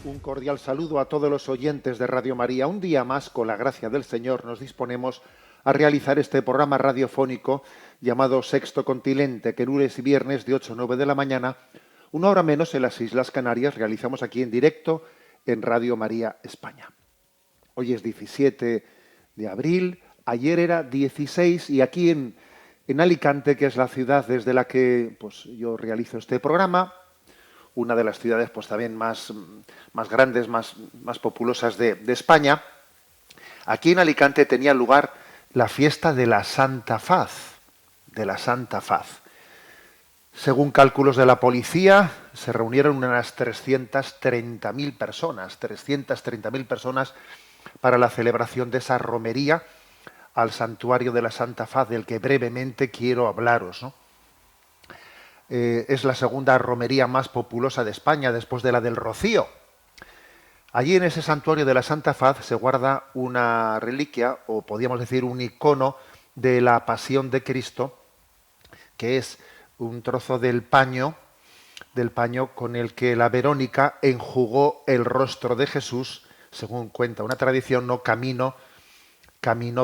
Un cordial saludo a todos los oyentes de Radio María. Un día más, con la gracia del Señor, nos disponemos a realizar este programa radiofónico llamado Sexto Continente, que lunes y viernes de 8 a 9 de la mañana, una hora menos en las Islas Canarias, realizamos aquí en directo en Radio María España. Hoy es 17 de abril, ayer era 16 y aquí en Alicante, que es la ciudad desde la que pues, yo realizo este programa, una de las ciudades pues también más grandes, más populosas de España. Aquí en Alicante tenía lugar la fiesta de la Santa Faz, de la Santa Faz. Según cálculos de la policía, se reunieron unas 330.000 personas, 330.000 personas para la celebración de esa romería al santuario de la Santa Faz, del que brevemente quiero hablaros, ¿no? Es la segunda romería más populosa de España, después de la del Rocío. Allí en ese santuario de la Santa Faz se guarda una reliquia, o podríamos decir un icono de la Pasión de Cristo, que es un trozo del paño con el que la Verónica enjugó el rostro de Jesús, según cuenta una tradición, no camino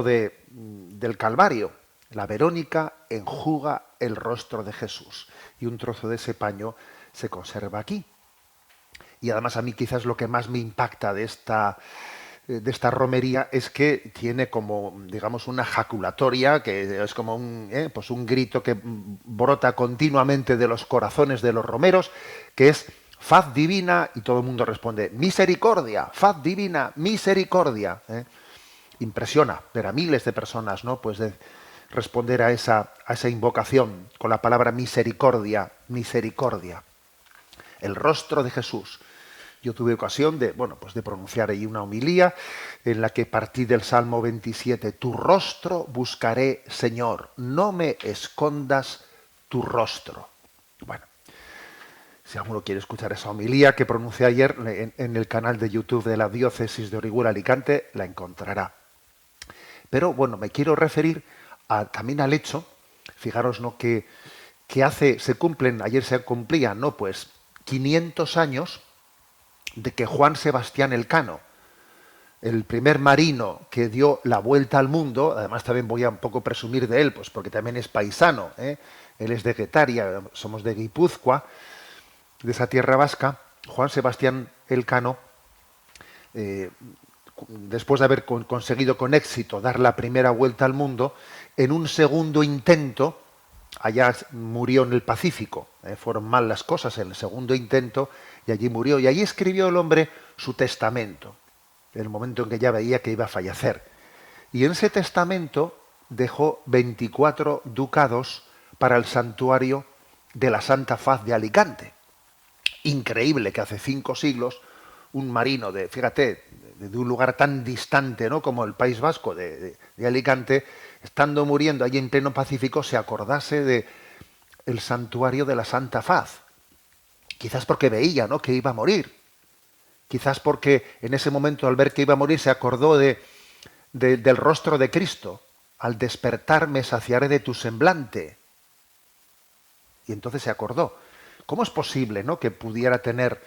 del Calvario. La Verónica enjuga el rostro de Jesús y un trozo de ese paño se conserva aquí. Y además a mí quizás lo que más me impacta de esta romería es que tiene como, digamos, una jaculatoria, que es como pues un grito que brota continuamente de los corazones de los romeros, que es faz divina, y todo el mundo responde misericordia, faz divina, misericordia. Impresiona ver a miles de personas, ¿no? Pues de responder a esa invocación con la palabra misericordia, misericordia. El rostro de Jesús. Yo tuve ocasión de pronunciar ahí una homilía en la que partí del Salmo 27. Tu rostro buscaré, Señor, no me escondas tu rostro. Bueno, si alguno quiere escuchar esa homilía que pronuncié ayer en el canal de YouTube de la Diócesis de Orihuela Alicante, la encontrará. Pero bueno, me quiero referir también al hecho, fijaros, ¿no?, que ayer se cumplían, ¿no?, pues 500 años de que Juan Sebastián Elcano, el primer marino que dio la vuelta al mundo, además también voy a un poco presumir de él, pues porque también es paisano, ¿eh? Él es de Getaria, somos de Guipúzcoa, de esa tierra vasca. Juan Sebastián Elcano, después de haber conseguido con éxito dar la primera vuelta al mundo, en un segundo intento, allá murió en el Pacífico, fueron mal las cosas en el segundo intento, y allí murió. Y allí escribió el hombre su testamento, en el momento en que ya veía que iba a fallecer. Y en ese testamento dejó 24 ducados para el santuario de la Santa Faz de Alicante. Increíble que hace 5 siglos un marino fíjate, de un lugar tan distante, ¿no?, como el País Vasco de Alicante, estando muriendo allí en pleno Pacífico, se acordase de el santuario de la Santa Faz. Quizás porque veía, ¿no?, que iba a morir. Quizás porque en ese momento, al ver que iba a morir, se acordó del rostro de Cristo. Al despertar me saciaré de tu semblante. Y entonces se acordó. ¿Cómo es posible, ¿no?, que pudiera tener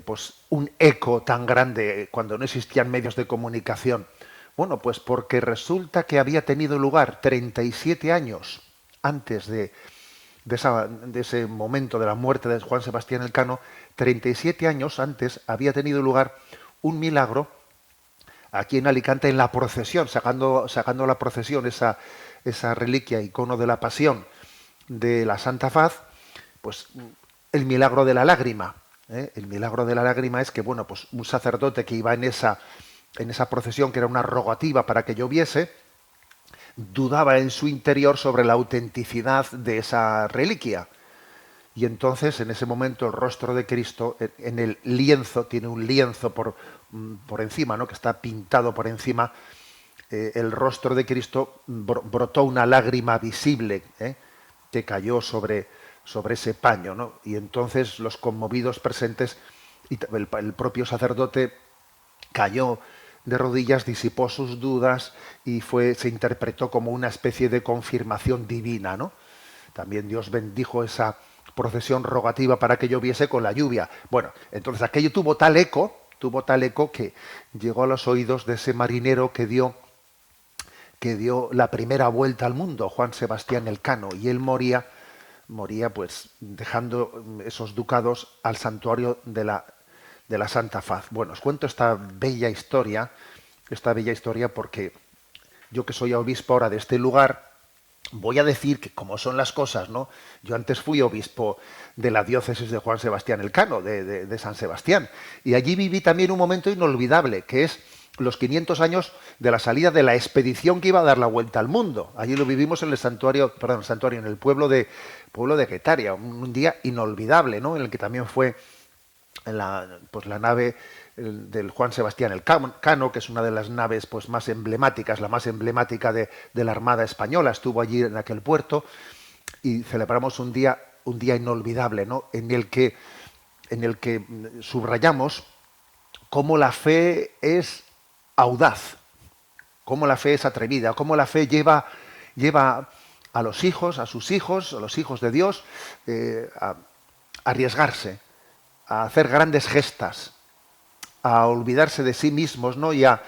pues un eco tan grande cuando no existían medios de comunicación? Bueno, pues porque resulta que había tenido lugar 37 años antes de ese momento de la muerte de Juan Sebastián Elcano, 37 años antes había tenido lugar un milagro aquí en Alicante, en la procesión, sacando la procesión, esa reliquia, icono de la Pasión de la Santa Faz, pues el milagro de la lágrima. El milagro de la lágrima es que, bueno, pues un sacerdote que iba en esa procesión, que era una rogativa para que lloviese, dudaba en su interior sobre la autenticidad de esa reliquia. Y entonces, en ese momento, el rostro de Cristo, en el lienzo, tiene un lienzo por encima, ¿no?, que está pintado por encima, el rostro de Cristo, brotó una lágrima visible, que cayó sobre ese paño, ¿no? Y entonces los conmovidos presentes y el propio sacerdote cayó de rodillas, disipó sus dudas y se interpretó como una especie de confirmación divina, ¿no? También Dios bendijo esa procesión rogativa para que lloviese con la lluvia. Bueno, entonces aquello tuvo tal eco que llegó a los oídos de ese marinero que dio la primera vuelta al mundo, Juan Sebastián Elcano, y él moría pues dejando esos ducados al santuario de la Santa Faz. Bueno, os cuento esta bella historia porque yo, que soy obispo ahora de este lugar, voy a decir que como son las cosas, ¿no? Yo antes fui obispo de la diócesis de Juan Sebastián Elcano, de San Sebastián, y allí viví también un momento inolvidable, que es los 500 años de la salida de la expedición que iba a dar la vuelta al mundo. Allí lo vivimos en en el pueblo de Guetaria, un día inolvidable, ¿no? En el que también fue la nave del Juan Sebastián Elcano, que es una de las naves pues más emblemáticas, la más emblemática de la Armada Española, estuvo allí en aquel puerto, y celebramos un día inolvidable, ¿no? En el que subrayamos cómo la fe es audaz, cómo la fe es atrevida, cómo la fe lleva a los hijos, a sus hijos, a los hijos de Dios, a arriesgarse, a hacer grandes gestas, a olvidarse de sí mismos, ¿no? Y a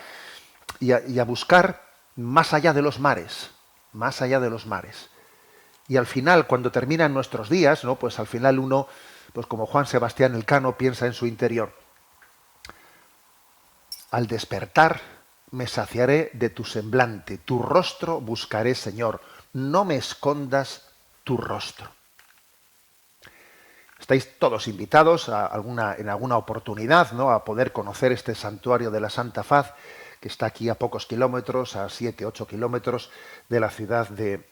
buscar más allá de los mares, más allá de los mares. Y al final, cuando terminan nuestros días, ¿no? Pues al final uno, pues como Juan Sebastián Elcano, piensa en su interior: al despertar me saciaré de tu semblante, tu rostro buscaré, Señor, no me escondas tu rostro. Estáis todos invitados en alguna oportunidad, ¿no?, a poder conocer este santuario de la Santa Faz, que está aquí a pocos kilómetros, a 7, 8 kilómetros de la ciudad de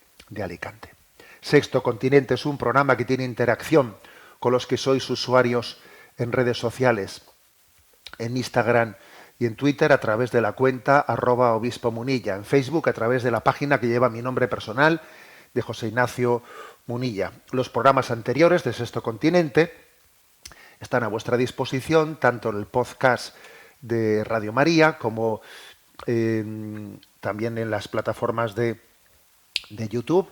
Alicante. Sexto Continente es un programa que tiene interacción con los que sois usuarios en redes sociales, en Instagram y en Twitter a través de la cuenta @obispo Munilla, en Facebook a través de la página que lleva mi nombre personal, de José Ignacio Munilla. Los programas anteriores de Sexto Continente están a vuestra disposición tanto en el podcast de Radio María como también en las plataformas de YouTube.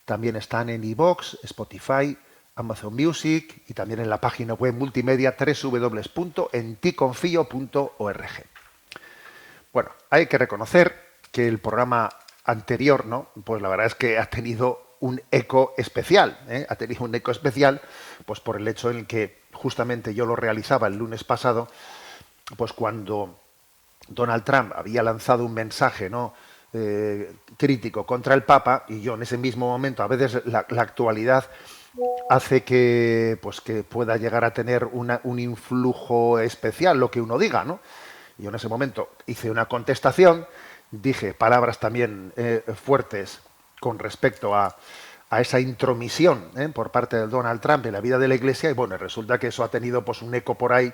También están en iVoox, Spotify, Amazon Music y también en la página web multimedia www.enticonfio.org. Bueno, hay que reconocer que el programa anterior, ¿no?, pues la verdad es que ha tenido un eco especial, ¿eh? Ha tenido un eco especial, pues por el hecho en que justamente yo lo realizaba el lunes pasado, pues cuando Donald Trump había lanzado un mensaje, ¿no?, crítico contra el Papa, y yo en ese mismo momento, a veces la actualidad hace que pueda llegar a tener un influjo especial lo que uno diga, ¿no? Yo en ese momento hice una contestación, dije palabras también fuertes con respecto a esa intromisión por parte de Donald Trump en la vida de la Iglesia, y bueno, resulta que eso ha tenido pues un eco por ahí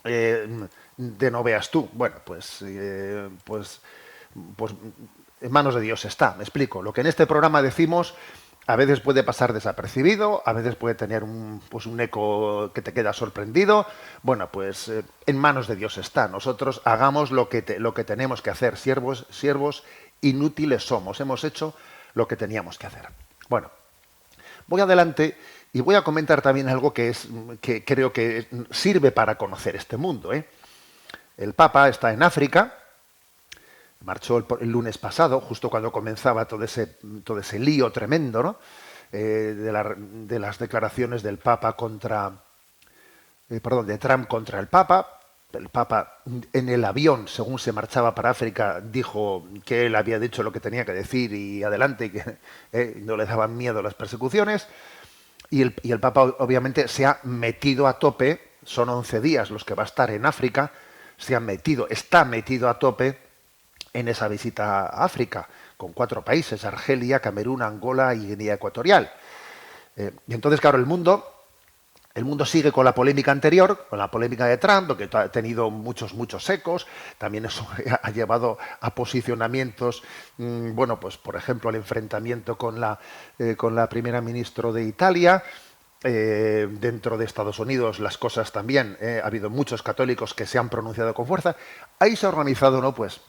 de no veas tú. Bueno, pues en manos de Dios está, me explico. Lo que en este programa decimos a veces puede pasar desapercibido, a veces puede tener un eco que te queda sorprendido. Bueno, pues en manos de Dios está. Nosotros hagamos lo que tenemos que hacer. Siervos inútiles somos. Hemos hecho lo que teníamos que hacer. Bueno, voy adelante y voy a comentar también algo que creo que sirve para conocer este mundo, ¿eh? El Papa está en África. Marchó el lunes pasado, justo cuando comenzaba todo ese lío tremendo, ¿no?, de las declaraciones del Papa de Trump contra el Papa. El Papa en el avión, según se marchaba para África, dijo que él había dicho lo que tenía que decir y adelante, y que no le daban miedo las persecuciones. Y el Papa obviamente se ha metido a tope, son 11 días los que va a estar en África, está metido a tope en esa visita a África, con 4 países: Argelia, Camerún, Angola y Guinea Ecuatorial. Y entonces, claro, el mundo sigue con la polémica anterior, con la polémica de Trump, que ha tenido muchos ecos. También eso ha llevado a posicionamientos, bueno, pues por ejemplo, al enfrentamiento con la primera ministra de Italia. Dentro de Estados Unidos las cosas también, ha habido muchos católicos que se han pronunciado con fuerza. Ahí se ha organizado, ¿no?, pues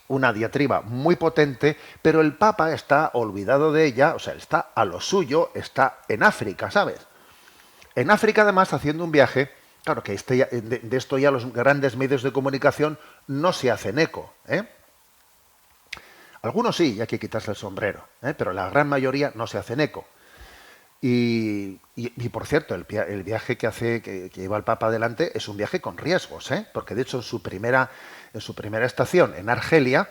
una diatriba muy potente, pero el Papa está olvidado de ella, o sea, está a lo suyo, está en África, ¿sabes? En África, además, haciendo un viaje, claro que de esto ya los grandes medios de comunicación no se hacen eco, ¿eh? Algunos sí, y hay que quitarse el sombrero, ¿eh? Pero la gran mayoría no se hacen eco. Y, por cierto, el viaje que lleva el Papa adelante es un viaje con riesgos, ¿eh? Porque de hecho en su primera estación en Argelia,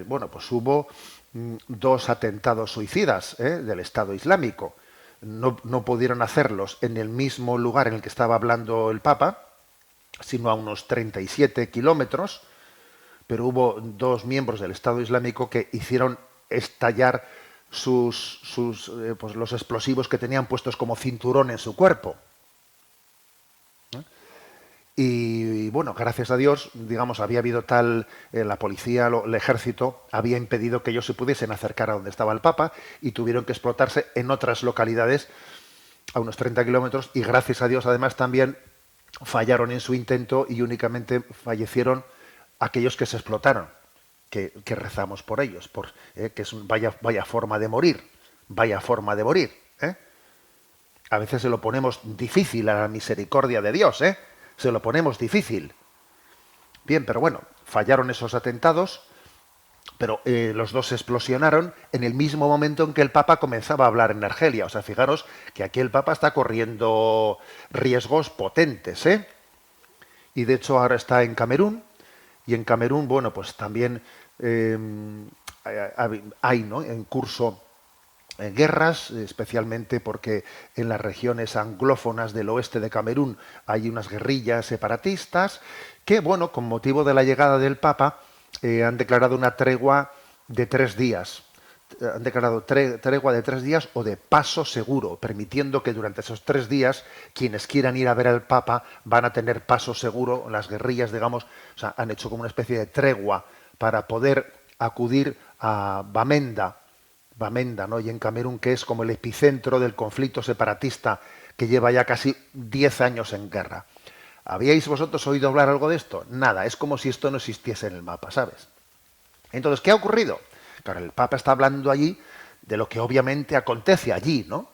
bueno, pues hubo dos atentados suicidas, ¿eh? Del Estado Islámico. No pudieron hacerlos en el mismo lugar en el que estaba hablando el Papa, sino a unos 37 kilómetros, pero hubo dos miembros del Estado Islámico que hicieron estallar pues los explosivos que tenían puestos como cinturón en su cuerpo. Y bueno, gracias a Dios, digamos, había habido la policía, el ejército, había impedido que ellos se pudiesen acercar a donde estaba el Papa y tuvieron que explotarse en otras localidades a unos 30 kilómetros y gracias a Dios además también fallaron en su intento y únicamente fallecieron aquellos que se explotaron, que rezamos por ellos, que es vaya forma de morir, vaya forma de morir. ¿Eh? A veces se lo ponemos difícil a la misericordia de Dios, ¿eh? Se lo ponemos difícil. Bien, pero bueno, fallaron esos atentados, pero los dos se explosionaron en el mismo momento en que el Papa comenzaba a hablar en Argelia. O sea, fijaros que aquí el Papa está corriendo riesgos potentes, ¿eh? Y de hecho ahora está en Camerún, y en Camerún, bueno, pues también hay, ¿no?, en curso guerras, especialmente porque en las regiones anglófonas del oeste de Camerún hay unas guerrillas separatistas que, bueno, con motivo de la llegada del Papa, han declarado una tregua de 3 días. Han declarado tregua de 3 días o de paso seguro, permitiendo que durante esos 3 días quienes quieran ir a ver al Papa van a tener paso seguro. Las guerrillas, digamos, o sea, han hecho como una especie de tregua para poder acudir a Bamenda, ¿no? Y en Camerún, que es como el epicentro del conflicto separatista que lleva ya casi 10 años en guerra. ¿Habíais vosotros oído hablar algo de esto? Nada, es como si esto no existiese en el mapa, ¿sabes? Entonces, ¿qué ha ocurrido? Claro, el Papa está hablando allí de lo que obviamente acontece allí, ¿no?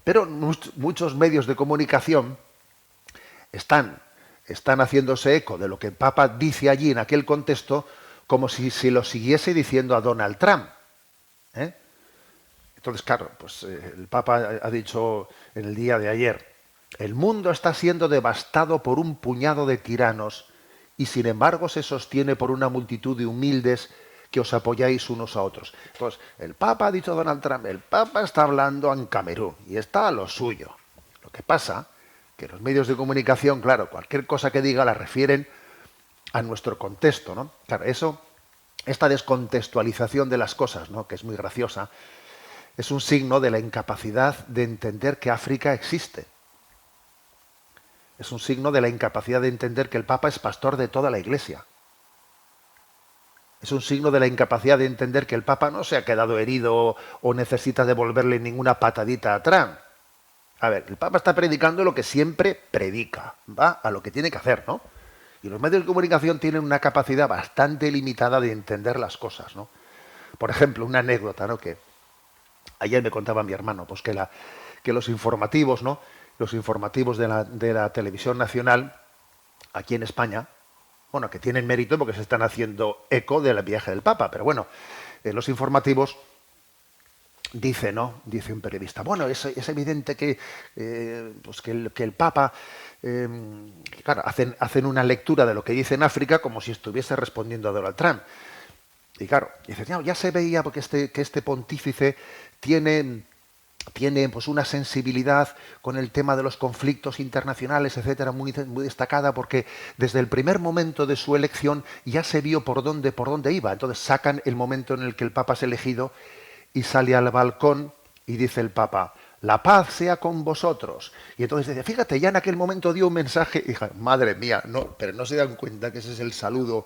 Pero muchos medios de comunicación están haciéndose eco de lo que el Papa dice allí en aquel contexto como si se lo siguiese diciendo a Donald Trump. ¿Eh? Entonces, claro, pues el Papa ha dicho en el día de ayer, el mundo está siendo devastado por un puñado de tiranos y sin embargo se sostiene por una multitud de humildes que os apoyáis unos a otros. Entonces, el Papa ha dicho Donald Trump, el Papa está hablando en Camerún y está a lo suyo. Lo que pasa que los medios de comunicación, claro, cualquier cosa que diga la refieren a nuestro contexto, ¿no? Claro, esta descontextualización de las cosas, ¿no?, que es muy graciosa, es un signo de la incapacidad de entender que África existe. Es un signo de la incapacidad de entender que el Papa es pastor de toda la Iglesia. Es un signo de la incapacidad de entender que el Papa no se ha quedado herido o necesita devolverle ninguna patadita a Trump. A ver, el Papa está predicando lo que siempre predica, va a lo que tiene que hacer, ¿no? Y los medios de comunicación tienen una capacidad bastante limitada de entender las cosas, ¿no? Por ejemplo, una anécdota, ¿no?, que ayer me contaba mi hermano, pues que los informativos, ¿no?, los informativos de la televisión nacional aquí en España, bueno, que tienen mérito porque se están haciendo eco del viaje del Papa, pero bueno, los informativos dice, ¿no?, dice un periodista, bueno, es evidente que, pues que el Papa, claro, hacen una lectura de lo que dice en África como si estuviese respondiendo a Donald Trump. Y claro, dice, ya se veía porque que este pontífice tiene pues una sensibilidad con el tema de los conflictos internacionales, etcétera, muy destacada, porque desde el primer momento de su elección ya se vio por dónde iba. Entonces sacan el momento en el que el Papa es elegido y sale al balcón y dice el Papa, la paz sea con vosotros. Y entonces dice, fíjate, ya en aquel momento dio un mensaje, hija, madre mía, no, pero no se dan cuenta que ese es el saludo,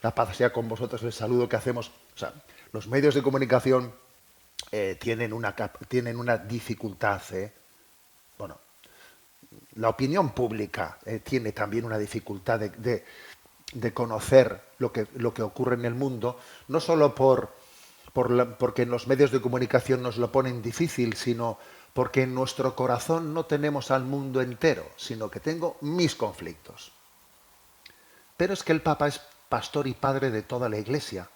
la paz sea con vosotros, el saludo que hacemos. O sea, los medios de comunicación tienen una dificultad. Bueno, la opinión pública tiene también una dificultad de conocer lo que ocurre en el mundo, no solo porque en los medios de comunicación nos lo ponen difícil, sino porque en nuestro corazón no tenemos al mundo entero, sino que tengo mis conflictos. Pero es que el Papa es pastor y padre de toda la Iglesia.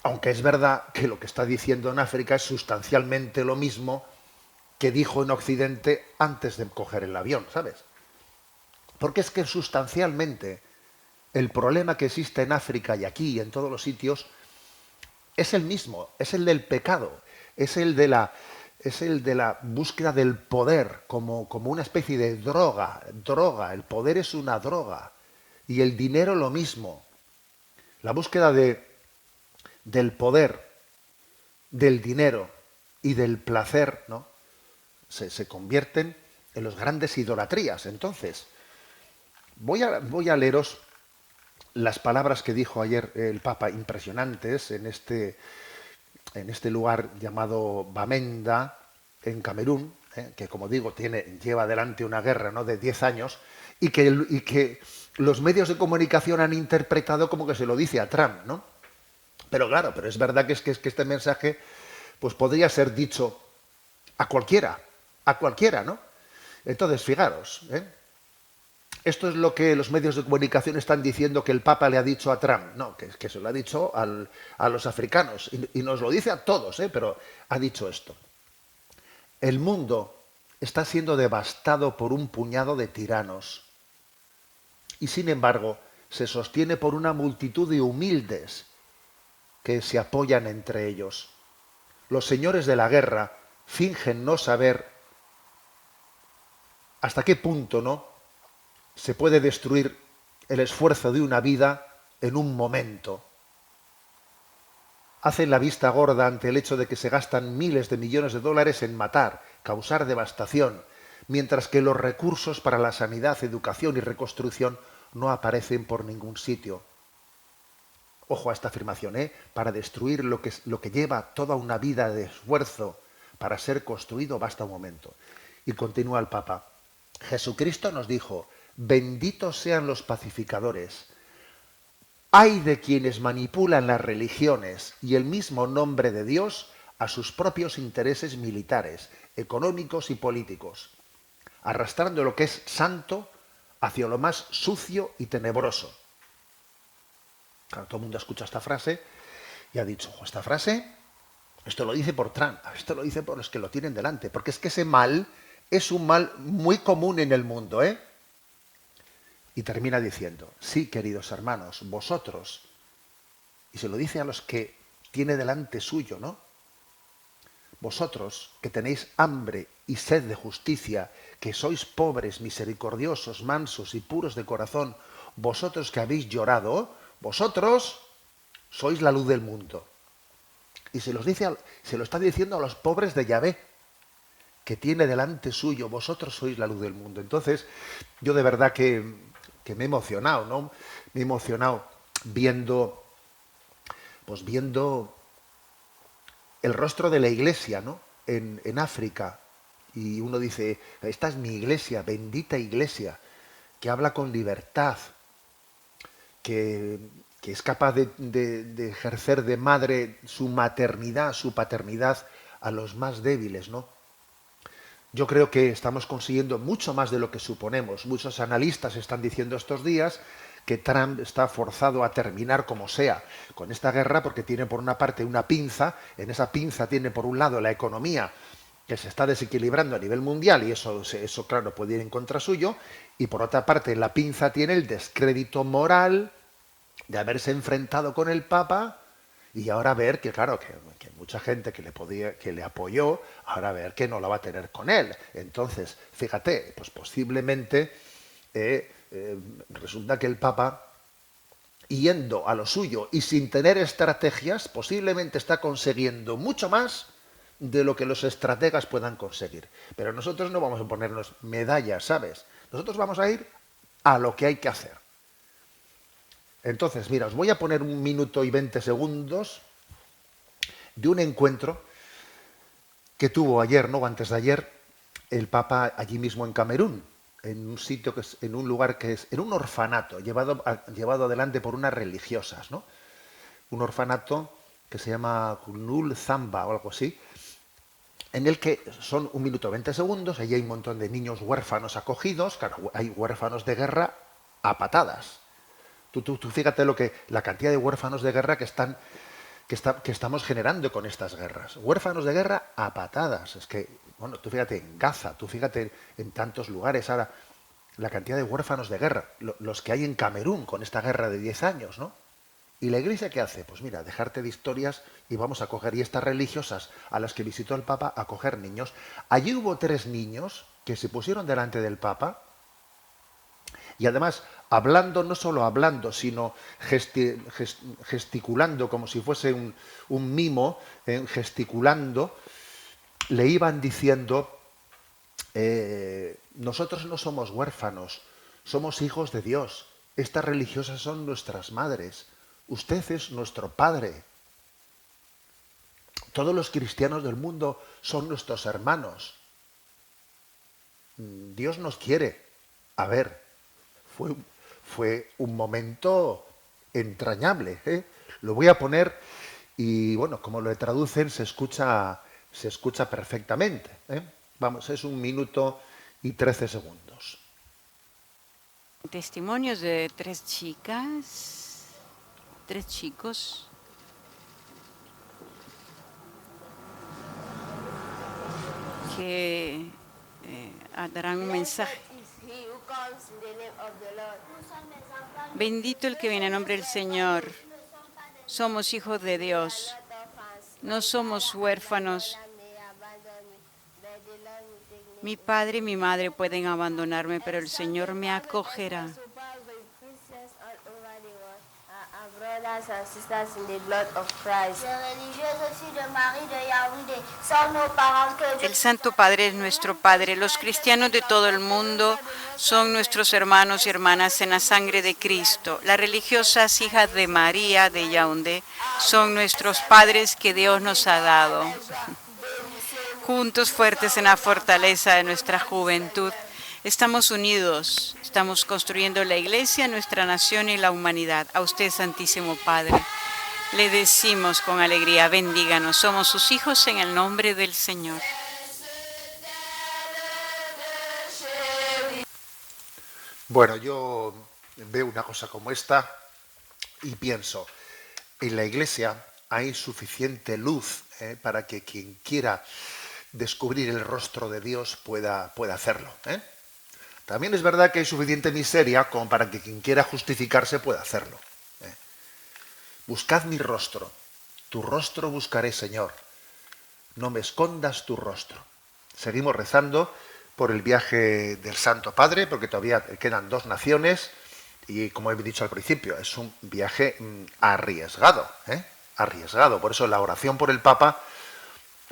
Aunque es verdad que lo que está diciendo en África es sustancialmente lo mismo que dijo en Occidente antes de coger el avión, ¿sabes? Porque es que sustancialmente el problema que existe en África y aquí y en todos los sitios es el mismo, es el del pecado, es el de la búsqueda del poder como una especie de droga. El poder es una droga. Y el dinero lo mismo. La búsqueda del poder, del dinero y del placer, ¿no? Se convierten en los grandes idolatrías. Entonces, voy a leeros las palabras que dijo ayer el Papa, impresionantes, en este lugar llamado Bamenda, en Camerún, que como digo, lleva adelante una guerra, ¿no?, de 10 años, y que los medios de comunicación han interpretado como que se lo dice a Trump, ¿no? Pero claro, pero es verdad que este mensaje pues podría ser dicho a cualquiera, ¿no? Entonces, fijaros, esto es lo que los medios de comunicación están diciendo que el Papa le ha dicho a Trump. No, que se lo ha dicho a los africanos. Y nos lo dice a todos, pero ha dicho esto. El mundo está siendo devastado por un puñado de tiranos. Y sin embargo, se sostiene por una multitud de humildes que se apoyan entre ellos. Los señores de la guerra fingen no saber hasta qué punto, ¿no?, se puede destruir el esfuerzo de una vida en un momento. Hacen la vista gorda ante el hecho de que se gastan miles de millones de dólares en matar, causar devastación, mientras que los recursos para la sanidad, educación y reconstrucción no aparecen por ningún sitio. Ojo a esta afirmación, para destruir lo que lleva toda una vida de esfuerzo para ser construido basta un momento. Y continúa el Papa. Jesucristo nos dijo: benditos sean los pacificadores. Ay de quienes manipulan las religiones y el mismo nombre de Dios a sus propios intereses militares, económicos y políticos, arrastrando lo que es santo hacia lo más sucio y tenebroso. Claro, todo el mundo escucha esta frase y ha dicho: ojo, esta frase, esto lo dice por Trump, esto lo dice por los que lo tienen delante, porque es que ese mal es un mal muy común en el mundo, Y termina diciendo: sí, queridos hermanos, vosotros, y se lo dice a los que tiene delante suyo, ¿no? Vosotros que tenéis hambre y sed de justicia, que sois pobres, misericordiosos, mansos y puros de corazón, vosotros que habéis llorado, vosotros sois la luz del mundo. Y se lo está diciendo a los pobres de Yahvé, que tiene delante suyo: vosotros sois la luz del mundo. Entonces, yo de verdad que me he emocionado, ¿no? Me he emocionado viendo el rostro de la Iglesia, ¿no?, en África. Y uno dice: esta es mi Iglesia, bendita Iglesia, que habla con libertad, que, que es capaz de ejercer de madre su maternidad, su paternidad a los más débiles, ¿no? Yo creo que estamos consiguiendo mucho más de lo que suponemos. Muchos analistas están diciendo estos días que Trump está forzado a terminar como sea con esta guerra porque tiene por una parte una pinza, en esa pinza tiene por un lado la economía que se está desequilibrando a nivel mundial y eso claro puede ir en contra suyo, y por otra parte en la pinza tiene el descrédito moral de haberse enfrentado con el Papa. Y ahora ver que, claro, que mucha gente que le apoyó, ahora ver que no la va a tener con él. Entonces, fíjate, pues posiblemente resulta que el Papa, yendo a lo suyo y sin tener estrategias, posiblemente está consiguiendo mucho más de lo que los estrategas puedan conseguir. Pero nosotros no vamos a ponernos medallas, ¿sabes? Nosotros vamos a ir a lo que hay que hacer. Entonces, mira, os voy a poner 1 minuto y 20 segundos de un encuentro que tuvo ayer, ¿no?, o antes de ayer, el Papa allí mismo en Camerún. en un sitio que es, en un lugar que es, en un orfanato, llevado adelante por unas religiosas, ¿no? Un orfanato que se llama Kunul Zamba o algo así, en el que son 1 minuto 20 segundos, allí hay un montón de niños huérfanos acogidos, claro, hay huérfanos de guerra a patadas. Tú fíjate la cantidad de huérfanos de guerra que estamos generando con estas guerras. Huérfanos de guerra a patadas. Es que, bueno, tú fíjate en Gaza, tú fíjate en tantos lugares ahora, la cantidad de huérfanos de guerra, los que hay en Camerún con esta guerra de 10 años, ¿no? ¿Y la Iglesia qué hace? Pues mira, dejarte de historias y vamos a coger, y estas religiosas a las que visitó el Papa, a coger niños. Allí hubo 3 niños que se pusieron delante del Papa y además hablando, no solo hablando, sino gesticulando como si fuese un mimo, gesticulando, le iban diciendo, nosotros no somos huérfanos, somos hijos de Dios, estas religiosas son nuestras madres, usted es nuestro padre, todos los cristianos del mundo son nuestros hermanos, Dios nos quiere. A ver, fue, fue un momento entrañable, ¿eh? Lo voy a poner y bueno, como lo traducen se escucha perfectamente, ¿eh? Vamos, es 1 minuto y 13 segundos. Testimonios de 3 chicas, 3 chicos que darán un mensaje. Bendito el que viene en nombre del Señor. Somos hijos de Dios. No somos huérfanos. Mi padre y mi madre pueden abandonarme, pero el Señor me acogerá. El Santo Padre es nuestro Padre. Los cristianos de todo el mundo son nuestros hermanos y hermanas en la sangre de Cristo. Las religiosas hijas de María de Yaoundé son nuestros padres que Dios nos ha dado. Juntos, fuertes en la fortaleza de nuestra juventud, estamos unidos, estamos construyendo la Iglesia, nuestra nación y la humanidad. A usted, Santísimo Padre, le decimos con alegría, bendíganos, somos sus hijos en el nombre del Señor. Bueno, yo veo una cosa como esta y pienso, en la Iglesia hay suficiente luz, para que quien quiera descubrir el rostro de Dios pueda hacerlo, ¿eh? También es verdad que hay suficiente miseria como para que quien quiera justificarse pueda hacerlo, ¿eh? Buscad mi rostro, tu rostro buscaré, Señor, no me escondas tu rostro. Seguimos rezando por el viaje del Santo Padre, porque todavía quedan 2 naciones y, como he dicho al principio, es un viaje arriesgado, ¿eh? Arriesgado. Por eso la oración por el Papa,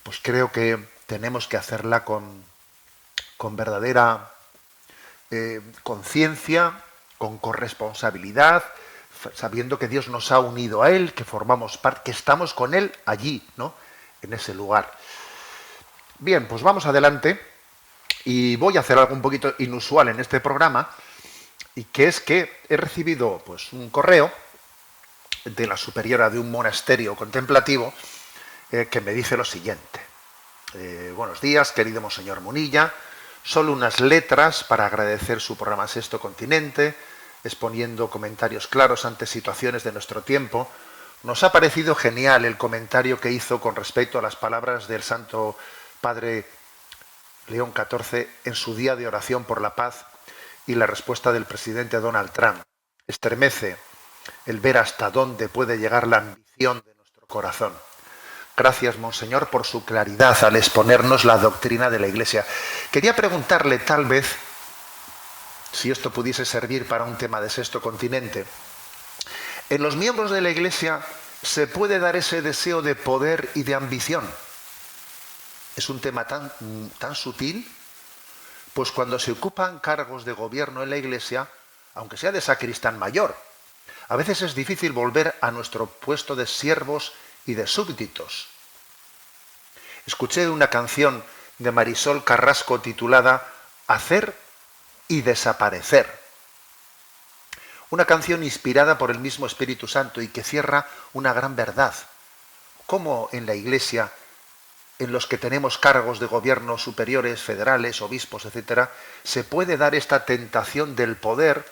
pues creo que tenemos que hacerla con verdadera conciencia, con corresponsabilidad, sabiendo que Dios nos ha unido a Él, que formamos parte, que estamos con Él allí, ¿no? En ese lugar. Bien, pues vamos adelante y voy a hacer algo un poquito inusual en este programa, y que es que he recibido pues un correo de la superiora de un monasterio contemplativo que me dice lo siguiente. Buenos días, querido Monseñor Munilla. Solo unas letras para agradecer su programa Sexto Continente, exponiendo comentarios claros ante situaciones de nuestro tiempo. Nos ha parecido genial el comentario que hizo con respecto a las palabras del Santo Padre León XIV en su día de oración por la paz y la respuesta del presidente Donald Trump. Estremece el ver hasta dónde puede llegar la ambición de nuestro corazón. Gracias, Monseñor, por su claridad al exponernos la doctrina de la Iglesia. Quería preguntarle, tal vez, si esto pudiese servir para un tema de Sexto Continente. ¿En los miembros de la Iglesia se puede dar ese deseo de poder y de ambición? Es un tema tan sutil, pues cuando se ocupan cargos de gobierno en la Iglesia, aunque sea de sacristán mayor, a veces es difícil volver a nuestro puesto de siervos y de súbditos. Escuché una canción de Marisol Carrasco titulada Hacer y desaparecer. Una canción inspirada por el mismo Espíritu Santo y que cierra una gran verdad. ¿Cómo en la Iglesia, en los que tenemos cargos de gobierno superiores, federales, obispos, etcétera, se puede dar esta tentación del poder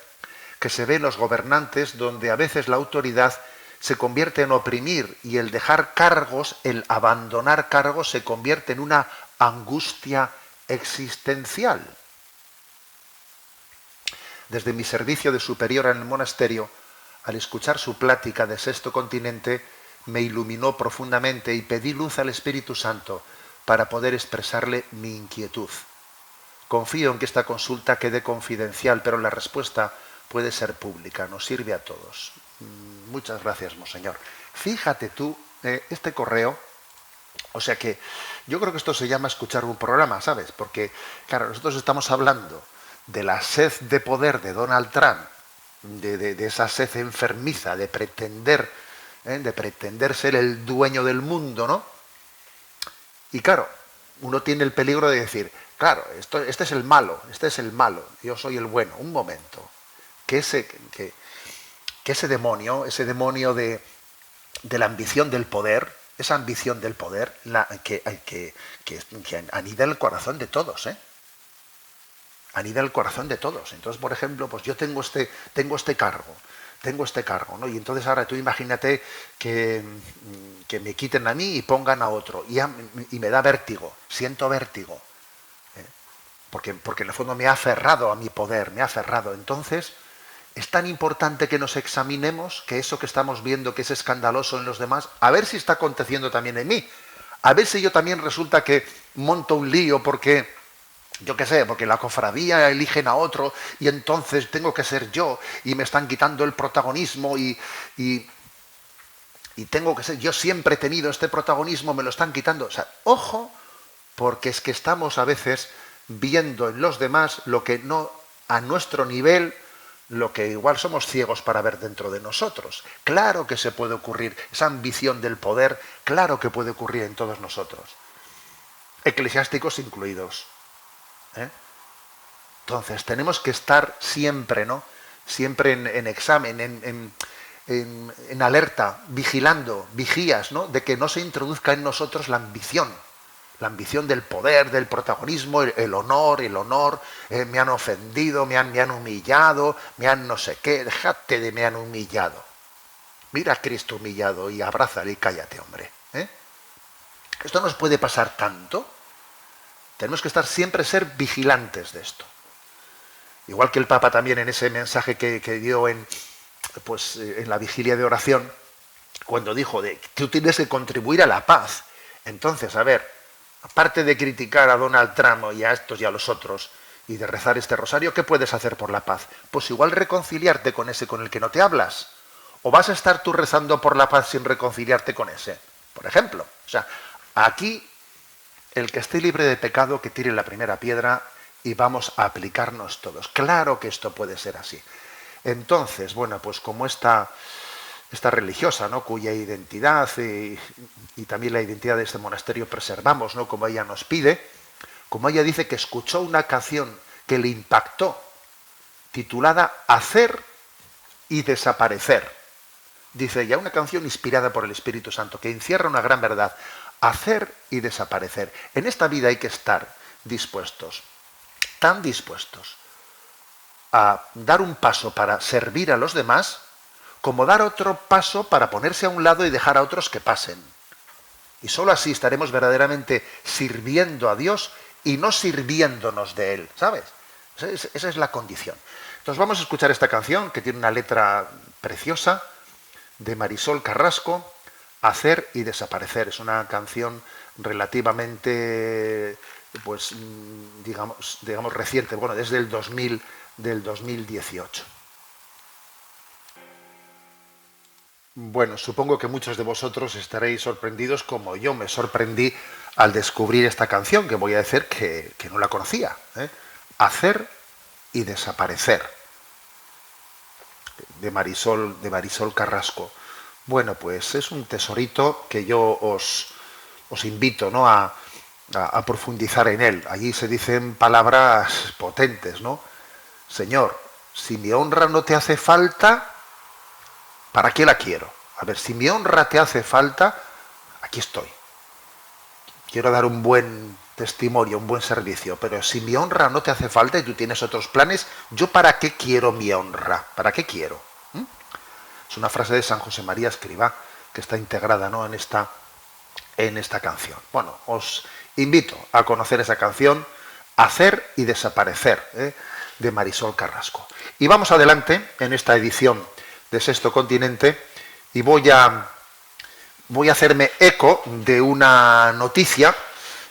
que se ve en los gobernantes, donde a veces la autoridad se convierte en oprimir y el dejar cargos, el abandonar cargos, se convierte en una angustia existencial? Desde mi servicio de superiora en el monasterio, al escuchar su plática de Sexto Continente, me iluminó profundamente y pedí luz al Espíritu Santo para poder expresarle mi inquietud. Confío en que esta consulta quede confidencial, pero la respuesta puede ser pública, nos sirve a todos. Muchas gracias, monseñor. Fíjate tú, este correo, o sea que yo creo que esto se llama escuchar un programa, ¿sabes? Porque, claro, nosotros estamos hablando de la sed de poder de Donald Trump, de esa sed enfermiza de pretender ser el dueño del mundo, ¿no? Y claro, uno tiene el peligro de decir, claro, este es el malo, yo soy el bueno. Un momento, que ese demonio de la ambición del poder, esa ambición del poder, que anida en el corazón de todos, anida el corazón de todos. Entonces, por ejemplo, pues yo tengo este cargo, ¿no? Y entonces ahora tú imagínate que me quiten a mí y pongan a otro, y me da vértigo, siento vértigo, porque en el fondo me ha aferrado a mi poder, Entonces, es tan importante que nos examinemos, que eso que estamos viendo que es escandaloso en los demás, a ver si está aconteciendo también en mí, a ver si yo también resulta que monto un lío porque yo qué sé, porque la cofradía eligen a otro y entonces tengo que ser yo y me están quitando el protagonismo y tengo que ser, yo siempre he tenido este protagonismo, me lo están quitando. O sea, ojo, porque es que estamos a veces viendo en los demás lo que no a nuestro nivel, lo que igual somos ciegos para ver dentro de nosotros. Claro que se puede ocurrir, esa ambición del poder, claro que puede ocurrir en todos nosotros, eclesiásticos incluidos. Entonces tenemos que estar siempre, ¿no? Siempre en examen, en alerta, vigilando, vigías, ¿no? De que no se introduzca en nosotros la ambición del poder, del protagonismo, el honor, me han ofendido, me han humillado, me han no sé qué, déjate de me han humillado. Mira a Cristo humillado y abrázale y cállate, hombre. Esto nos puede pasar tanto. Tenemos que estar siempre ser vigilantes de esto. Igual que el Papa también en ese mensaje que dio en la vigilia de oración, cuando dijo que tú tienes que contribuir a la paz. Entonces, a ver, aparte de criticar a Donald Trump y a estos y a los otros, y de rezar este rosario, ¿qué puedes hacer por la paz? Pues igual reconciliarte con ese con el que no te hablas. ¿O vas a estar tú rezando por la paz sin reconciliarte con ese? Por ejemplo. O sea, aquí el que esté libre de pecado, que tire la primera piedra y vamos a aplicarnos todos. Claro que esto puede ser así. Entonces, bueno, pues como esta religiosa, ¿no? Cuya identidad y también la identidad de este monasterio preservamos, ¿no? Como ella nos pide, como ella dice que escuchó una canción que le impactó, titulada Hacer y Desaparecer. Dice ella, una canción inspirada por el Espíritu Santo, que encierra una gran verdad. Hacer y desaparecer. En esta vida hay que estar dispuestos, tan dispuestos, a dar un paso para servir a los demás, como dar otro paso para ponerse a un lado y dejar a otros que pasen. Y sólo así estaremos verdaderamente sirviendo a Dios y no sirviéndonos de Él, ¿sabes? Esa es la condición. Entonces vamos a escuchar esta canción, que tiene una letra preciosa, de Marisol Carrasco, Hacer y Desaparecer. Es una canción relativamente, digamos reciente, bueno, desde el 2018. Bueno, supongo que muchos de vosotros estaréis sorprendidos como yo me sorprendí al descubrir esta canción, que voy a decir que no la conocía. Hacer y Desaparecer, de Marisol Carrasco. Bueno, pues es un tesorito que yo os invito, ¿no?, a profundizar en él. Allí se dicen palabras potentes, ¿no? Señor, si mi honra no te hace falta, ¿para qué la quiero? A ver, si mi honra te hace falta, aquí estoy. Quiero dar un buen testimonio, un buen servicio, pero si mi honra no te hace falta y tú tienes otros planes, ¿yo para qué quiero mi honra? ¿Para qué quiero? Es una frase de San José María Escrivá que está integrada, ¿no?, en esta canción. Bueno, os invito a conocer esa canción, Hacer y Desaparecer, de Marisol Carrasco. Y vamos adelante en esta edición de Sexto Continente y voy a hacerme eco de una noticia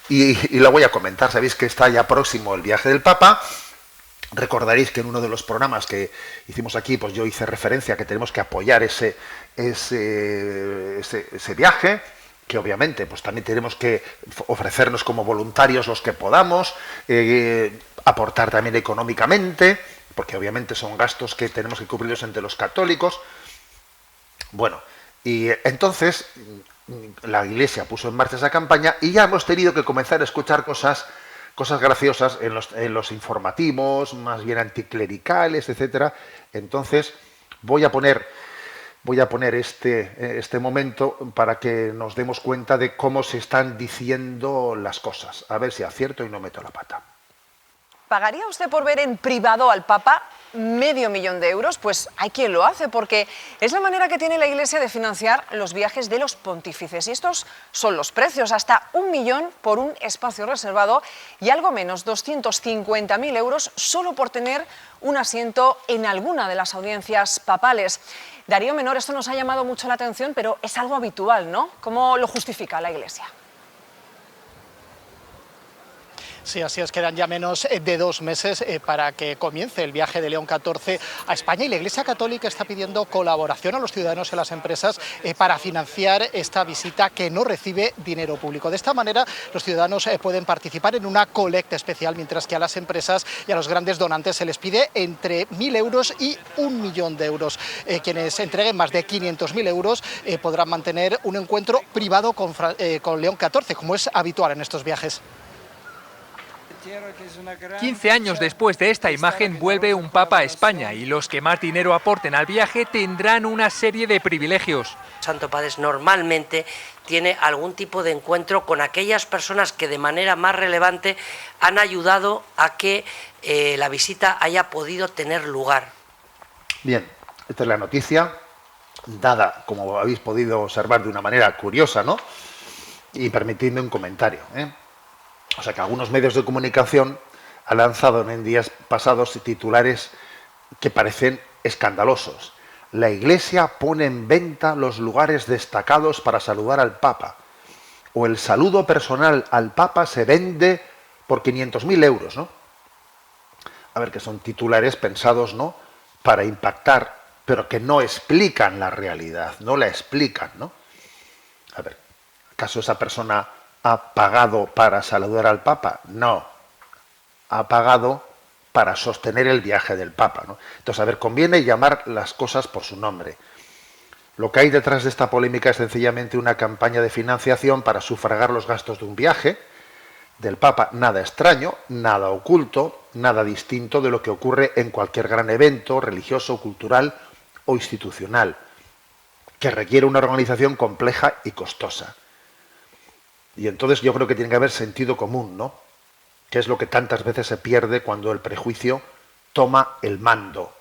y la voy a comentar. Sabéis que está ya próximo el viaje del Papa. Recordaréis que en uno de los programas que hicimos aquí, pues yo hice referencia a que tenemos que apoyar ese viaje, que obviamente pues también tenemos que ofrecernos como voluntarios los que podamos, aportar también económicamente, porque obviamente son gastos que tenemos que cubrirlos entre los católicos. Bueno, y entonces la Iglesia puso en marcha esa campaña y ya hemos tenido que comenzar a escuchar cosas graciosas en los informativos, más bien anticlericales, etcétera. Entonces voy a poner este momento para que nos demos cuenta de cómo se están diciendo las cosas. A ver si acierto y no meto la pata. ¿Pagaría usted por ver en privado al Papa $500.000 euros? Pues hay quien lo hace, porque es la manera que tiene la Iglesia de financiar los viajes de los pontífices. Y estos son los precios: hasta 1 millón por un espacio reservado y algo menos, 250.000 euros solo por tener un asiento en alguna de las audiencias papales. Darío Menor, esto nos ha llamado mucho la atención, pero es algo habitual, ¿no? ¿Cómo lo justifica la Iglesia? Sí, así es, quedan ya menos de 2 meses para que comience el viaje de León XIV a España, y la Iglesia Católica está pidiendo colaboración a los ciudadanos y a las empresas para financiar esta visita que no recibe dinero público. De esta manera los ciudadanos pueden participar en una colecta especial, mientras que a las empresas y a los grandes donantes se les pide entre 1.000 euros y 1 millón de euros. Quienes entreguen más de 500.000 euros podrán mantener un encuentro privado con León XIV, como es habitual en estos viajes. 15 años después de esta imagen vuelve un Papa a España, y los que más dinero aporten al viaje tendrán una serie de privilegios. Santo Padre normalmente tiene algún tipo de encuentro con aquellas personas que de manera más relevante han ayudado a que la visita haya podido tener lugar. Bien, esta es la noticia, dada, como habéis podido observar, de una manera curiosa, ¿no? Y permitidme un comentario, O sea, que algunos medios de comunicación han lanzado en días pasados titulares que parecen escandalosos. La Iglesia pone en venta los lugares destacados para saludar al Papa. O el saludo personal al Papa se vende por 500.000 euros, ¿no? A ver, que son titulares pensados, ¿no?, para impactar, pero que no explican la realidad, no la explican, ¿no? A ver, ¿acaso esa persona ha pagado para saludar al Papa? No, ha pagado para sostener el viaje del Papa, ¿no? Entonces, a ver, conviene llamar las cosas por su nombre. Lo que hay detrás de esta polémica es sencillamente una campaña de financiación para sufragar los gastos de un viaje del Papa. Nada extraño, nada oculto, nada distinto de lo que ocurre en cualquier gran evento religioso, cultural o institucional, que requiere una organización compleja y costosa. Y entonces yo creo que tiene que haber sentido común, ¿no?, que es lo que tantas veces se pierde cuando el prejuicio toma el mando.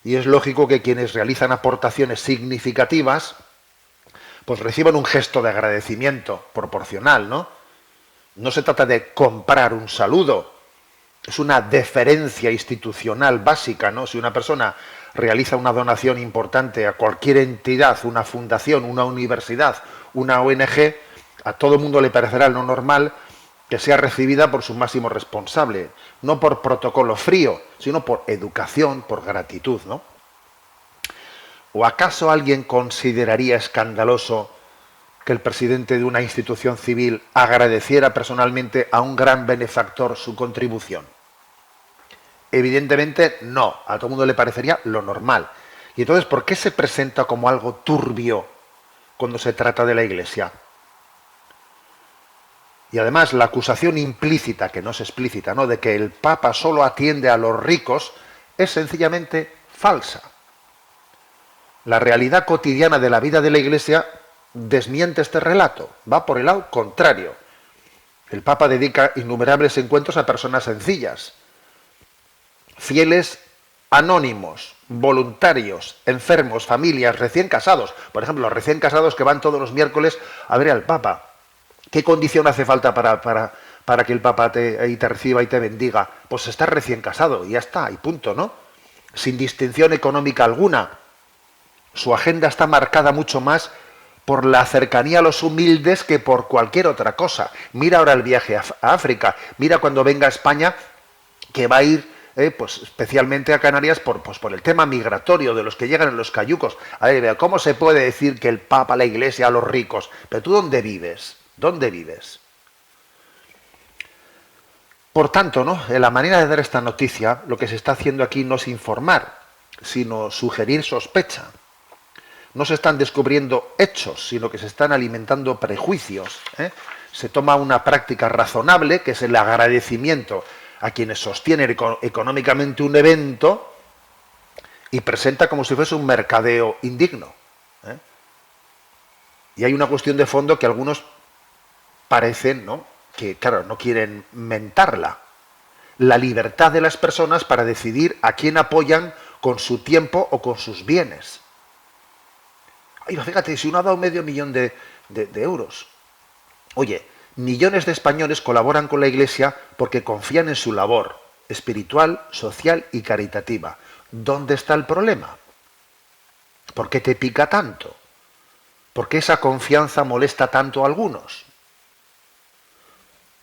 Y es lógico que quienes realizan aportaciones significativas pues reciban un gesto de agradecimiento proporcional, ¿no? No se trata de comprar un saludo, es una deferencia institucional básica, ¿no? Si una persona realiza una donación importante a cualquier entidad, una fundación, una universidad, una ONG, a todo el mundo le parecerá lo normal que sea recibida por su máximo responsable, no por protocolo frío, sino por educación, por gratitud, ¿no? ¿O acaso alguien consideraría escandaloso que el presidente de una institución civil agradeciera personalmente a un gran benefactor su contribución? Evidentemente no, a todo el mundo le parecería lo normal. Y entonces, ¿por qué se presenta como algo turbio cuando se trata de la Iglesia? Y además la acusación implícita, que no es explícita, ¿no?, de que el Papa solo atiende a los ricos, es sencillamente falsa. La realidad cotidiana de la vida de la Iglesia desmiente este relato, va por el lado contrario. El Papa dedica innumerables encuentros a personas sencillas, fieles anónimos, voluntarios, enfermos, familias, recién casados. Por ejemplo, los recién casados que van todos los miércoles a ver al Papa. ¿Qué condición hace falta para que el Papa te reciba y te bendiga? Pues estar recién casado y ya está, y punto, ¿no? Sin distinción económica alguna. Su agenda está marcada mucho más por la cercanía a los humildes que por cualquier otra cosa. Mira ahora el viaje a África, mira cuando venga a España, que va a ir pues especialmente a Canarias por el tema migratorio de los que llegan en los cayucos. A ver, ¿cómo se puede decir que el Papa, la Iglesia, a los ricos? Pero tú, ¿dónde vives? ¿Dónde vives? Por tanto, ¿no?, en la manera de dar esta noticia, lo que se está haciendo aquí no es informar, sino sugerir sospecha. No se están descubriendo hechos, sino que se están alimentando prejuicios, ¿eh? Se toma una práctica razonable, que es el agradecimiento a quienes sostienen económicamente un evento, y presenta como si fuese un mercadeo indigno, ¿eh? Y hay una cuestión de fondo que algunos parecen, ¿no?, que, claro, no quieren mentarla. La libertad de las personas para decidir a quién apoyan con su tiempo o con sus bienes. Ay, fíjate, si uno ha dado $500,000 de euros. Oye, millones de españoles colaboran con la Iglesia porque confían en su labor espiritual, social y caritativa. ¿Dónde está el problema? ¿Por qué te pica tanto? ¿Por qué esa confianza molesta tanto a algunos?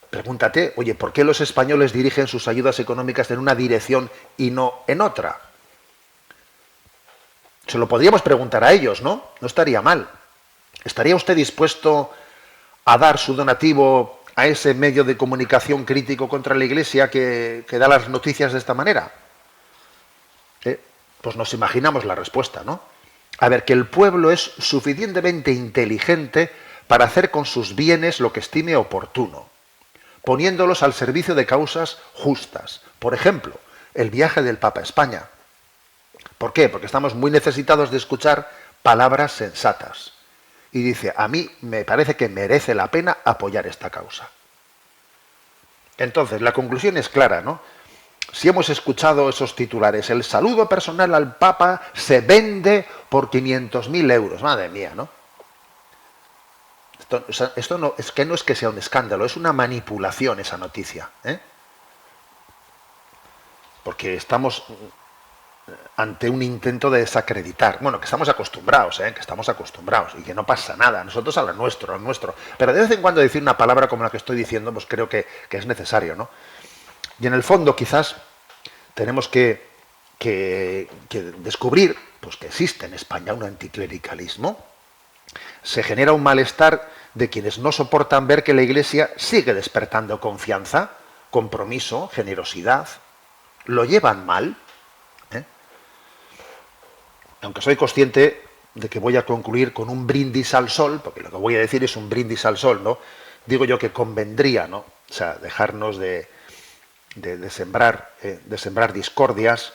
Pregúntate, oye, ¿por qué los españoles dirigen sus ayudas económicas en una dirección y no en otra? Se lo podríamos preguntar a ellos, ¿no? No estaría mal. ¿Estaría usted dispuesto a dar su donativo a ese medio de comunicación crítico contra la Iglesia que da las noticias de esta manera? Pues nos imaginamos la respuesta, ¿no? A ver, que el pueblo es suficientemente inteligente para hacer con sus bienes lo que estime oportuno, poniéndolos al servicio de causas justas. Por ejemplo, el viaje del Papa a España. ¿Por qué? Porque estamos muy necesitados de escuchar palabras sensatas. Y dice, a mí me parece que merece la pena apoyar esta causa. Entonces, la conclusión es clara, ¿no? Si hemos escuchado esos titulares, el saludo personal al Papa se vende por 500.000 euros. Madre mía, ¿no? Esto no es que sea un escándalo, es una manipulación esa noticia, ¿eh? Porque estamos ante un intento de desacreditar. Bueno, que estamos acostumbrados, y que no pasa nada. Nosotros a lo nuestro. Pero de vez en cuando decir una palabra como la que estoy diciendo, pues creo que es necesario, ¿no? Y en el fondo quizás tenemos que descubrir pues, que existe en España un anticlericalismo. Se genera un malestar de quienes no soportan ver que la Iglesia sigue despertando confianza, compromiso, generosidad. Lo llevan mal, ¿eh? Aunque soy consciente de que voy a concluir con un brindis al sol, porque lo que voy a decir es un brindis al sol, ¿no? Digo yo que convendría, ¿no? O sea, dejarnos de sembrar discordias,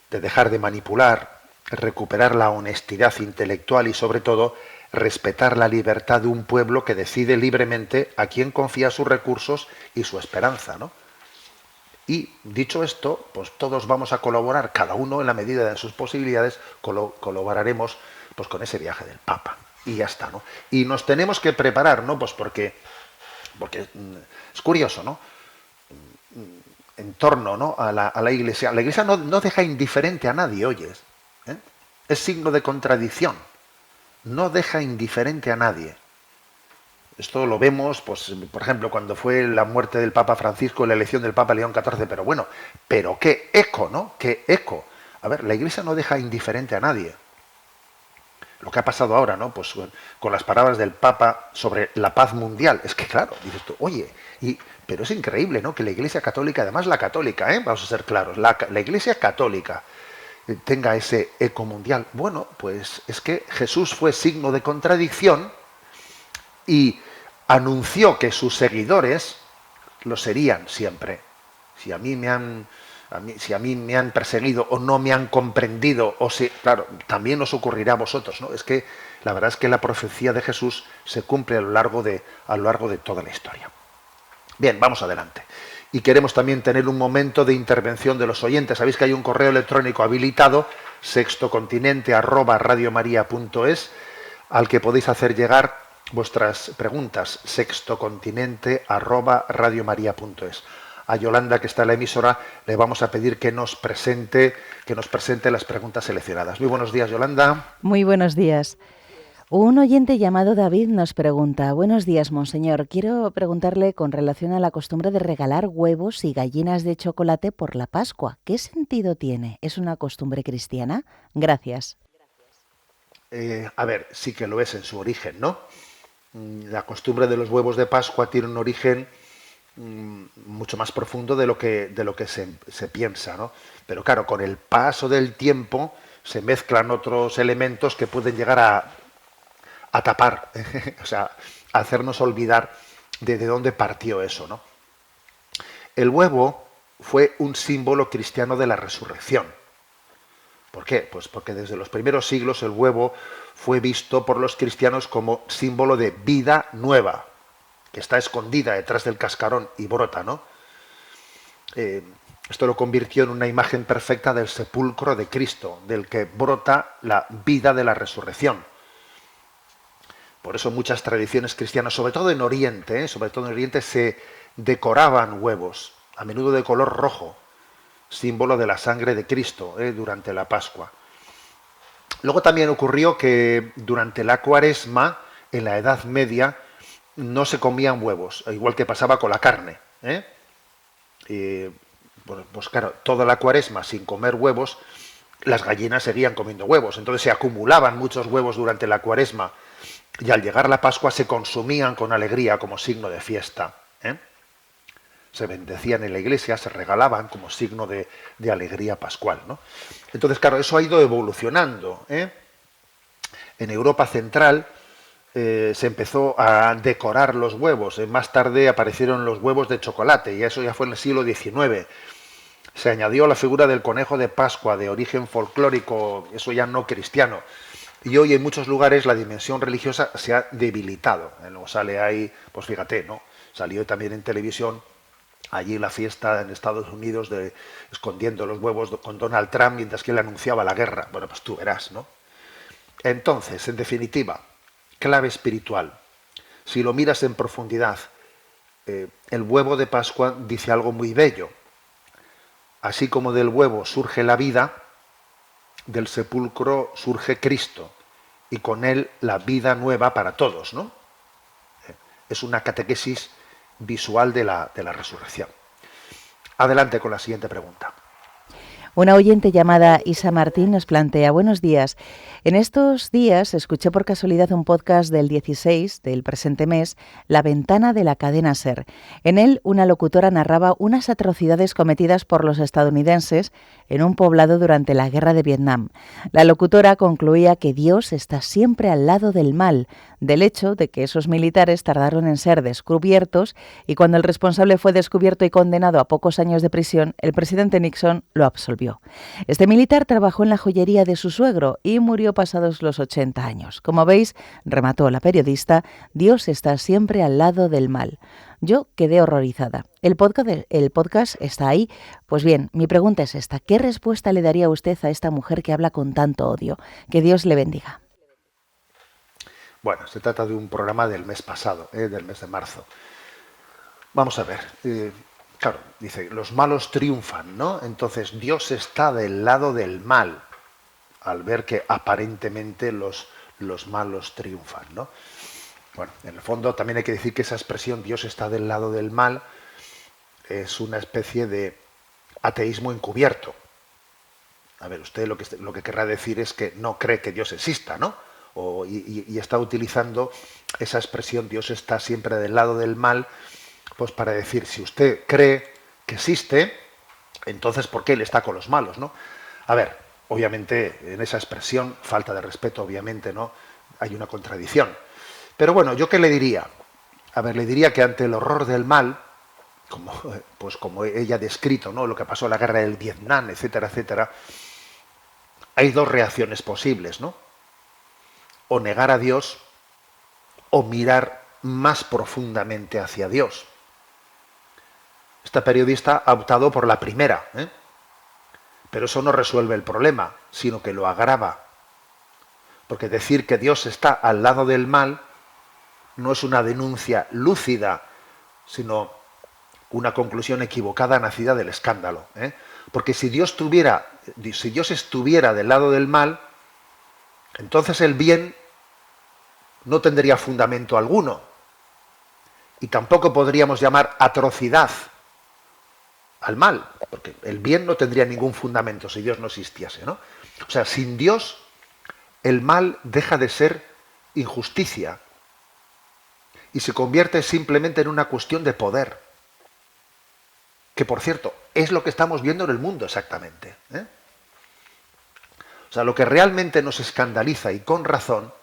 de dejar de manipular, recuperar la honestidad intelectual y, sobre todo, respetar la libertad de un pueblo que decide libremente a quién confía sus recursos y su esperanza, ¿no? Y, dicho esto, pues todos vamos a colaborar, cada uno en la medida de sus posibilidades, colaboraremos pues con ese viaje del Papa. Y ya está, ¿no? Y nos tenemos que preparar, ¿no? Pues porque es curioso, ¿no? En torno, ¿no?, a la Iglesia. La Iglesia no deja indiferente a nadie, oyes, ¿eh? Es signo de contradicción. No deja indiferente a nadie. Esto lo vemos, pues, por ejemplo, cuando fue la muerte del Papa Francisco, la elección del Papa León XIV, pero bueno, pero qué eco, ¿no? Qué eco. A ver, la Iglesia no deja indiferente a nadie. Lo que ha pasado ahora, ¿no? Pues con las palabras del Papa sobre la paz mundial. Es que claro, dices tú, oye, pero es increíble, ¿no?, que la Iglesia Católica, además la católica, vamos a ser claros, la Iglesia Católica tenga ese eco mundial. Bueno, pues es que Jesús fue signo de contradicción y anunció que sus seguidores lo serían siempre. Si a mí me han perseguido o no me han comprendido, o si, claro, también os ocurrirá a vosotros, ¿no? Es que la verdad es que la profecía de Jesús se cumple a lo largo de toda la historia. Bien, vamos adelante. Y queremos también tener un momento de intervención de los oyentes. Sabéis que hay un correo electrónico habilitado, sextocontinente@radiomaria.es, al que podéis hacer llegar vuestras preguntas, sextocontinente@radiomaria.es. A Yolanda, que está en la emisora, le vamos a pedir que nos presente las preguntas seleccionadas. Muy buenos días, Yolanda. Muy buenos días. Un oyente llamado David nos pregunta: buenos días, monseñor. Quiero preguntarle con relación a la costumbre de regalar huevos y gallinas de chocolate por la Pascua. ¿Qué sentido tiene? ¿Es una costumbre cristiana? Gracias. A ver, sí que lo es en su origen, ¿no? La costumbre de los huevos de Pascua tiene un origen mucho más profundo de lo que se piensa, ¿no? Pero claro, con el paso del tiempo se mezclan otros elementos que pueden llegar a tapar, o sea, a hacernos olvidar de dónde partió eso, ¿no? El huevo fue un símbolo cristiano de la resurrección. ¿Por qué? Pues porque desde los primeros siglos el huevo fue visto por los cristianos como símbolo de vida nueva, que está escondida detrás del cascarón y brota, ¿no? Esto lo convirtió en una imagen perfecta del sepulcro de Cristo, del que brota la vida de la resurrección. Por eso muchas tradiciones cristianas, sobre todo en Oriente, se decoraban huevos, a menudo de color rojo, símbolo de la sangre de Cristo, durante la Pascua. Luego también ocurrió que durante la Cuaresma, en la Edad Media, no se comían huevos, igual que pasaba con la carne. Pues claro, toda la Cuaresma sin comer huevos, las gallinas seguían comiendo huevos. Entonces se acumulaban muchos huevos durante la Cuaresma y al llegar la Pascua se consumían con alegría como signo de fiesta. Se bendecían en la iglesia, se regalaban como signo de alegría pascual, ¿no? Entonces, claro, eso ha ido evolucionando. En Europa Central se empezó a decorar los huevos. Más tarde aparecieron los huevos de chocolate, y eso ya fue en el siglo XIX. Se añadió la figura del conejo de Pascua, de origen folclórico, eso ya no cristiano. Y hoy en muchos lugares la dimensión religiosa se ha debilitado. Luego sale ahí, pues fíjate, ¿no? Salió también en televisión, allí la fiesta en Estados Unidos de escondiendo los huevos con Donald Trump mientras que él anunciaba la guerra. Bueno, pues tú verás, ¿no? Entonces, en definitiva, clave espiritual. Si lo miras en profundidad, el huevo de Pascua dice algo muy bello. Así como del huevo surge la vida, del sepulcro surge Cristo, y con él la vida nueva para todos, ¿no? Es una catequesis visual de la resurrección. Adelante con la siguiente pregunta. Una oyente llamada Isa Martín nos plantea: buenos días. En estos días escuché por casualidad un podcast del 16 del presente mes, La Ventana de la cadena SER. En él, una locutora narraba unas atrocidades cometidas por los estadounidenses en un poblado durante la guerra de Vietnam. La locutora concluía que Dios está siempre al lado del mal, del hecho de que esos militares tardaron en ser descubiertos, y cuando el responsable fue descubierto y condenado a pocos años de prisión, el presidente Nixon lo absolvió. Este militar trabajó en la joyería de su suegro y murió pasados los 80 años. Como veis, remató la periodista, Dios está siempre al lado del mal. Yo quedé horrorizada. El podcast está ahí. Pues bien, mi pregunta es esta: ¿qué respuesta le daría usted a esta mujer que habla con tanto odio? Que Dios le bendiga. Bueno, se trata de un programa del mes pasado, del mes de marzo. Vamos a ver. Claro, dice, los malos triunfan, ¿no? Entonces Dios está del lado del mal, al ver que aparentemente los malos triunfan, ¿no? Bueno, en el fondo también hay que decir que esa expresión Dios está del lado del mal es una especie de ateísmo encubierto. A ver, usted lo que querrá decir es que no cree que Dios exista, ¿no? Y está utilizando esa expresión Dios está siempre del lado del mal, pues para decir, si usted cree que existe, entonces ¿por qué él está con los malos, no? A ver, obviamente en esa expresión, falta de respeto, obviamente, ¿no? Hay una contradicción. Pero bueno, ¿yo qué le diría A ver, le diría que ante el horror del mal, como ella ha descrito, ¿no? Lo que pasó en la guerra del Vietnam, etcétera, etcétera, hay dos reacciones posibles, ¿no? O negar a Dios o mirar más profundamente hacia Dios. Esta periodista ha optado por la primera, ¿eh? Pero eso no resuelve el problema, sino que lo agrava. Porque decir que Dios está al lado del mal no es una denuncia lúcida, sino una conclusión equivocada nacida del escándalo, ¿eh? Porque si Dios estuviera del lado del mal, entonces el bien no tendría fundamento alguno. Y tampoco podríamos llamar atrocidad al mal, porque el bien no tendría ningún fundamento si Dios no existiese, ¿no? O sea, sin Dios, el mal deja de ser injusticia y se convierte simplemente en una cuestión de poder. Que, por cierto, es lo que estamos viendo en el mundo exactamente, ¿eh? O sea, lo que realmente nos escandaliza, y con razón,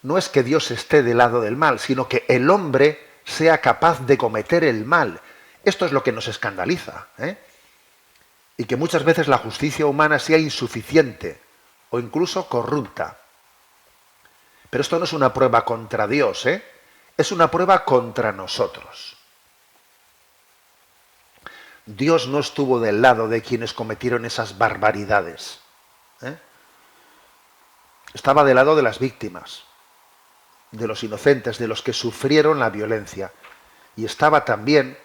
no es que Dios esté del lado del mal, sino que el hombre sea capaz de cometer el mal. Esto es lo que nos escandaliza, ¿eh? Y que muchas veces la justicia humana sea insuficiente o incluso corrupta. Pero esto no es una prueba contra Dios, ¿eh? Es una prueba contra nosotros. Dios no estuvo del lado de quienes cometieron esas barbaridades, ¿eh? Estaba del lado de las víctimas, de los inocentes, de los que sufrieron la violencia. Y estaba también,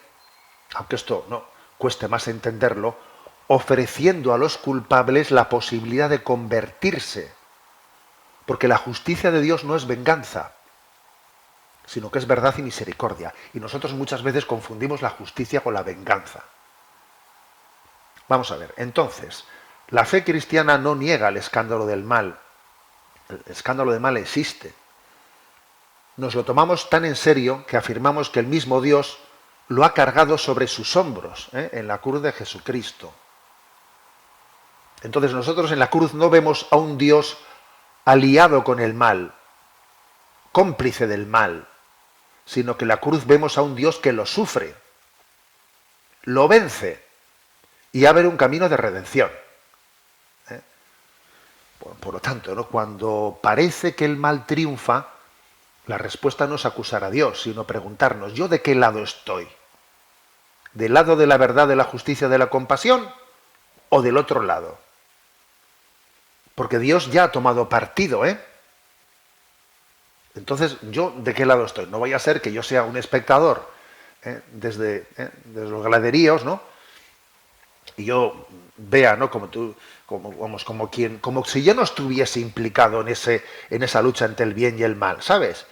aunque esto no cueste más entenderlo, ofreciendo a los culpables la posibilidad de convertirse. Porque la justicia de Dios no es venganza, sino que es verdad y misericordia. Y nosotros muchas veces confundimos la justicia con la venganza. Vamos a ver, entonces, la fe cristiana no niega el escándalo del mal. El escándalo del mal existe. Nos lo tomamos tan en serio que afirmamos que el mismo Dios lo ha cargado sobre sus hombros, ¿eh? En la cruz de Jesucristo. Entonces nosotros en la cruz no vemos a un Dios aliado con el mal, cómplice del mal, sino que en la cruz vemos a un Dios que lo sufre, lo vence y abre un camino de redención, ¿eh? Por lo tanto, ¿no? Cuando parece que el mal triunfa, la respuesta no es acusar a Dios, sino preguntarnos, ¿yo de qué lado estoy? ¿Del lado de la verdad, de la justicia, de la compasión? ¿O del otro lado? Porque Dios ya ha tomado partido, ¿eh? Entonces, ¿yo de qué lado estoy? No vaya a ser que yo sea un espectador, desde los graderíos, ¿no? Y yo vea, ¿no? Como si yo no estuviese implicado en esa lucha entre el bien y el mal, ¿sabes?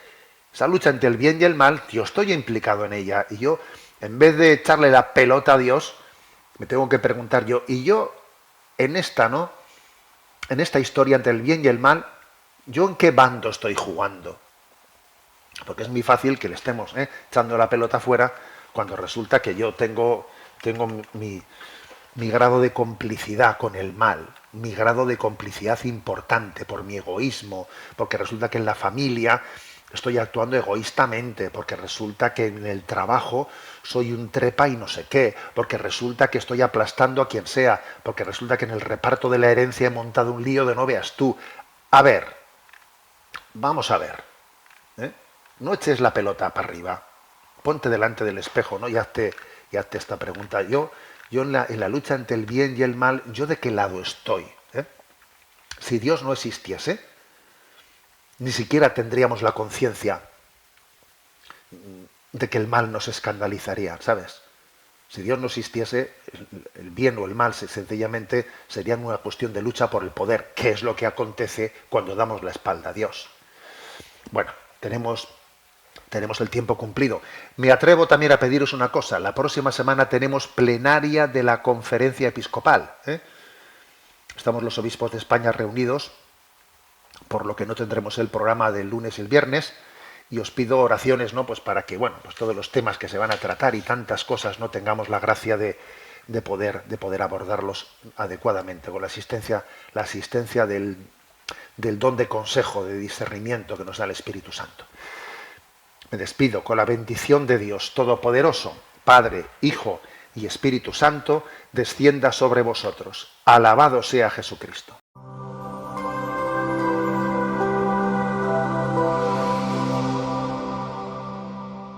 Esa lucha entre el bien y el mal, yo estoy implicado en ella. Y yo, en vez de echarle la pelota a Dios, me tengo que preguntar yo, ¿y yo en esta, ¿no? En esta historia entre el bien y el mal, ¿yo en qué bando estoy jugando? Porque es muy fácil que le estemos echando la pelota fuera cuando resulta que yo tengo mi grado de complicidad con el mal, mi grado de complicidad importante por mi egoísmo, porque resulta que en la familia estoy actuando egoístamente, porque resulta que en el trabajo soy un trepa y no sé qué, porque resulta que estoy aplastando a quien sea, porque resulta que en el reparto de la herencia he montado un lío de no veas tú. A ver, vamos a ver, ¿eh? No eches la pelota para arriba, ponte delante del espejo, ¿no? Y hazte esta pregunta. Yo en la lucha entre el bien y el mal, ¿yo de qué lado estoy? Si Dios no existiese, ni siquiera tendríamos la conciencia de que el mal nos escandalizaría, ¿sabes? Si Dios no existiese, el bien o el mal sencillamente serían una cuestión de lucha por el poder, que es lo que acontece cuando damos la espalda a Dios. Bueno, tenemos el tiempo cumplido. Me atrevo también a pediros una cosa. La próxima semana tenemos plenaria de la Conferencia Episcopal, ¿eh? Estamos los obispos de España reunidos, por lo que no tendremos el programa del lunes y el viernes, y os pido oraciones, ¿no? Pues para que, bueno, pues todos los temas que se van a tratar y tantas cosas no tengamos la gracia de poder abordarlos adecuadamente, con la asistencia del don de consejo, de discernimiento que nos da el Espíritu Santo. Me despido con la bendición de Dios Todopoderoso, Padre, Hijo y Espíritu Santo, descienda sobre vosotros. Alabado sea Jesucristo.